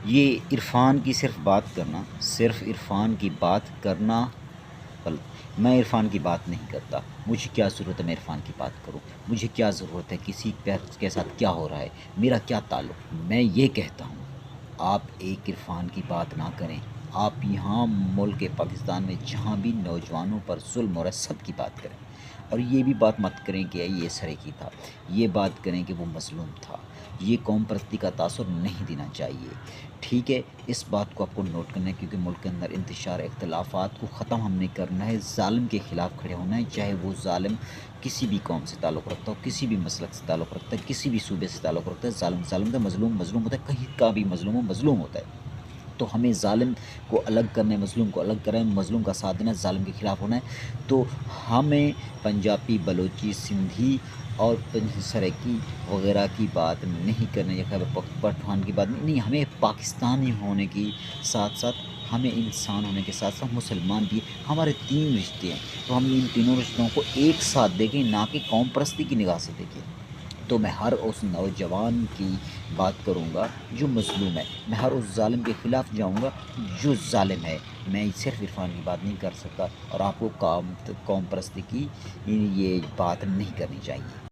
یہ عرفان کی صرف عرفان کی بات کرنا میں عرفان کی بات نہیں کرتا. مجھے کیا ضرورت ہے میں عرفان کی بات کروں؟ مجھے کیا ضرورت ہے کسی کے ساتھ کیا ہو رہا ہے؟ میرا کیا تعلق؟ میں یہ کہتا ہوں آپ ایک عرفان کی بات نہ کریں. آپ یہاں ملک پاکستان میں جہاں بھی نوجوانوں پر ظلم ہو رہا ہے سب کی بات کریں. اور یہ بھی بات مت کریں کہ یہ سرکی تھا. یہ بات کریں کہ وہ مظلوم تھا. یہ قوم پرستی کا تاثر نہیں دینا چاہیے. ٹھیک ہے، اس بات کو آپ کو نوٹ کرنا ہے کیونکہ ملک کے اندر انتشار اختلافات کو ختم ہم نے کرنا ہے. ظالم کے خلاف کھڑے ہونا ہے، چاہے وہ ظالم کسی بھی قوم سے تعلق رکھتا ہو، کسی بھی مسلک سے تعلق رکھتا ہے، کسی بھی صوبے سے تعلق رکھتا ہے. ظالم ظالم ہوتا ہے، مظلوم مظلوم ہوتا ہے، کہیں کا بھی مظلوم ہوتا ہے. تو ہمیں ظالم کو الگ کرنا ہے، مظلوم کو الگ کرنا ہے، مظلوم کا ساتھ دینا ہے، ظالم کے خلاف ہونا ہے. تو ہمیں پنجابی، بلوچی، سندھی اور سرائکی وغیرہ کی بات نہیں کرنا، یا خیبر پختونخوا کی بات نہیں. ہمیں پاکستانی ہونے کی ساتھ ساتھ ہمیں انسان ہونے کے ساتھ ساتھ مسلمان بھی. ہمارے 3 رشتے ہیں تو ہم ان تینوں رشتوں کو ایک ساتھ دیکھیں، نہ کہ قوم پرستی کی نگاہ سے دیکھیں. تو میں ہر اس نوجوان کی بات کروں گا جو مظلوم ہے. میں ہر اس ظالم کے خلاف جاؤں گا جو ظالم ہے. میں صرف عرفان کی بات نہیں کر سکتا، اور آپ کو قوم پرستی کی یہ بات نہیں کرنی چاہیے.